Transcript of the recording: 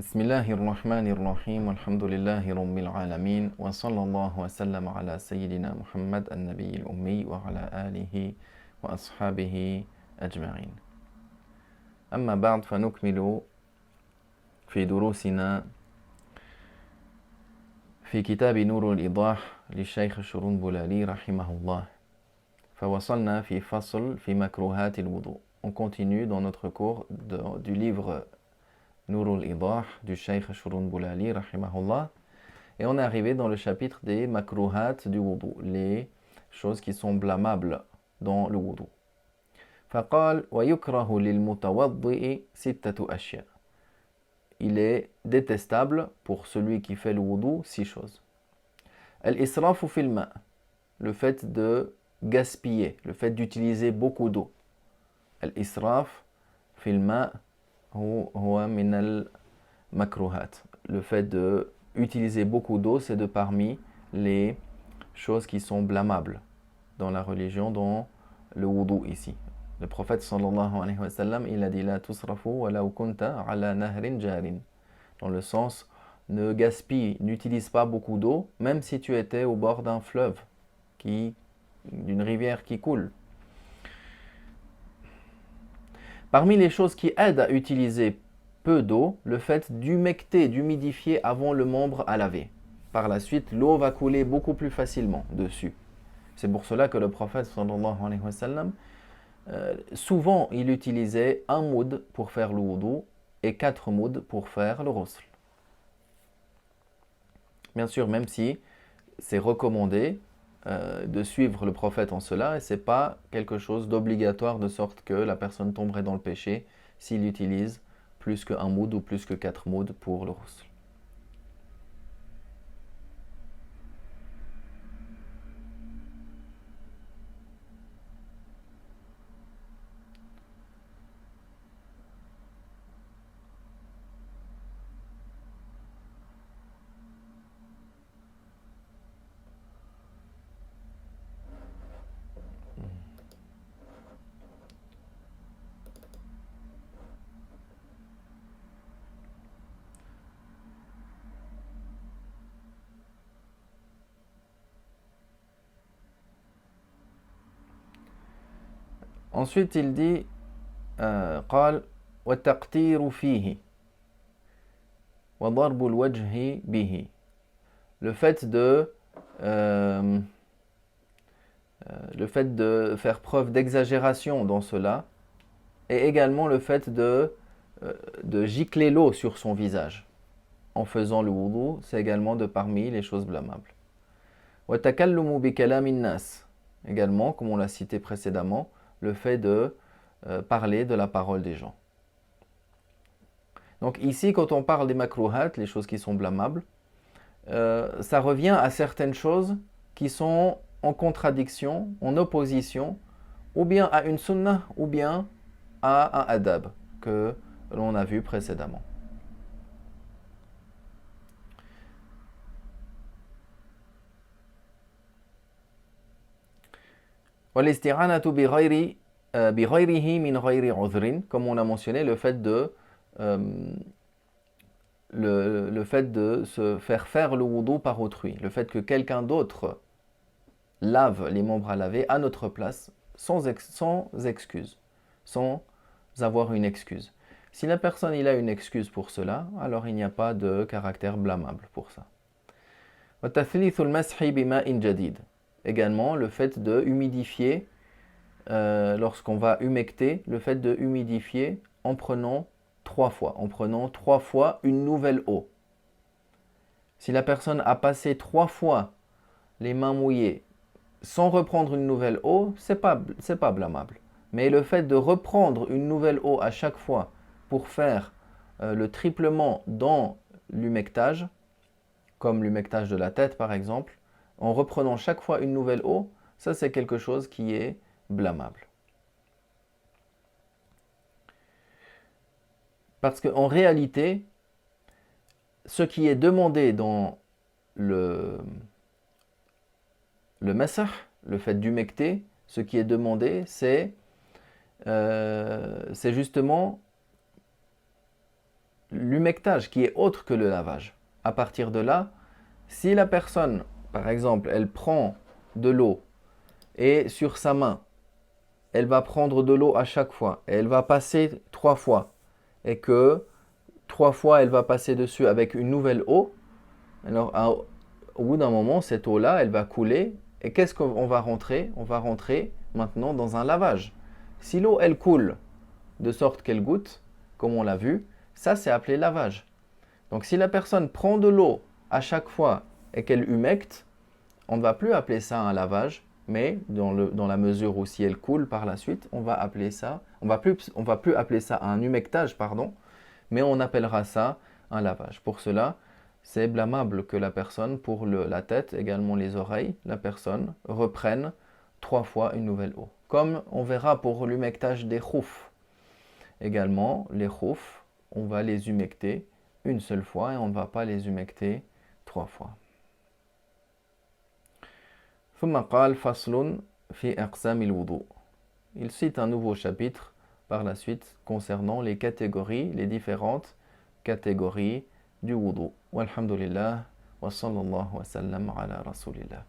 بسم الله الرحمن الرحيم والحمد لله رب العالمين وصلى الله وسلم على سيدنا محمد النبي الأمي وعلى آله وأصحابه أجمعين. أما بعد فنكمل في دروسنا في كتاب نور الإيضاح للشيخ الشرنبلالي رحمه الله. فوصلنا في فصل في مكروهات الوضوء. On continue dans notre cours du livre Nur al-Idah du Cheikh Shurunbulali rahimahullah, et on est arrivé dans le chapitre des makruhat du wudu, les choses qui sont blâmables dans le wudu. فقال ويكره للمتوضئ ستة أشياء. Il est détestable pour celui qui fait le wudu 6 choses. Al-israfu fil ma', le fait de gaspiller, le fait d'utiliser beaucoup d'eau. Al-israf fil ma' هو من المكروهات. Le fait d'utiliser beaucoup d'eau, c'est de parmi les choses qui sont blâmables dans la religion, dans le wudu ici. Le prophète sallallahu alayhi wa sallam, il a dit la tusrafu wa law kunta ala nahrin jarin. Dans le sens, ne gaspille, n'utilise pas beaucoup d'eau, même si tu étais au bord d'un fleuve, d'une rivière qui coule. Parmi les choses qui aident à utiliser peu d'eau, le fait d'humecter, d'humidifier avant le membre à laver. Par la suite, l'eau va couler beaucoup plus facilement dessus. C'est pour cela que le prophète sallallahu alayhi wa sallam, souvent il utilisait un moud pour faire le wudu et 4 mouds pour faire le ghusl. Bien sûr, même si c'est recommandé de suivre le prophète en cela, et ce n'est pas quelque chose d'obligatoire de sorte que la personne tomberait dans le péché s'il utilise plus qu'un moud ou plus que 4 mouds pour le ghusl. Ensuite, il dit قال والتقتير فيه وضرب الوجه به. Le fait de faire preuve d'exagération dans cela, et également le fait de gicler l'eau sur son visage en faisant le wudu, c'est également de parmi les choses blâmables. وَتَكَلُّمُ بِكَلَامِ النَّاسِ, également, comme on l'a cité précédemment, le fait de parler de la parole des gens. Donc ici, quand on parle des makruhat, les choses qui sont blâmables, ça revient à certaines choses qui sont en contradiction, en opposition, ou bien à une sunnah, ou bien à un adab que l'on a vu précédemment. والاستعانة بغيره من غير عذر, comme on a mentionné, le fait de se faire le wudu par autrui, le fait que quelqu'un d'autre lave les membres à laver à notre place sans excuse, sans avoir une excuse. Si la personne il a une excuse pour cela, alors il n'y a pas de caractère blâmable pour ça. وتثليث المسح بماء جديد. Également, le fait de humidifier, lorsqu'on va humecter, le fait de humidifier en prenant 3 fois une nouvelle eau. Si la personne a passé 3 fois les mains mouillées sans reprendre une nouvelle eau, c'est pas blâmable. Mais le fait de reprendre une nouvelle eau à chaque fois pour faire le triplement dans l'humectage, comme l'humectage de la tête par exemple, en reprenant chaque fois une nouvelle eau, ça c'est quelque chose qui est blâmable. Parce qu'en réalité, ce qui est demandé dans le masah, le fait d'humecter, ce qui est demandé, c'est justement l'humectage qui est autre que le lavage. À partir de là, si la personne, par exemple, elle prend de l'eau et sur sa main, elle va prendre de l'eau à chaque fois et elle va passer 3 fois et que 3 fois elle va passer dessus avec une nouvelle eau, alors au bout d'un moment, cette eau-là, elle va couler et qu'est-ce qu'on va rentrer? On va rentrer maintenant dans un lavage. Si l'eau, elle coule de sorte qu'elle goûte, comme on l'a vu, ça c'est appelé lavage. Donc si la personne prend de l'eau à chaque fois et qu'elle humecte, on ne va plus appeler ça un lavage, mais dans la mesure où si elle coule par la suite, on va plus appeler ça un humectage, pardon, mais on appellera ça un lavage. Pour cela, c'est blâmable que la personne, pour la tête, également les oreilles, la personne reprenne 3 fois une nouvelle eau. Comme on verra pour l'humectage des khoufs. Également, les khoufs, on va les humecter une seule fois et on ne va pas les humecter 3 fois. ثم قال فصل في أقسام الوضوء. Il cite un nouveau chapitre par la suite concernant les catégories, les différentes catégories du wudu. Walhamdulillah wa sallallahu wa sallam ala rasulillah.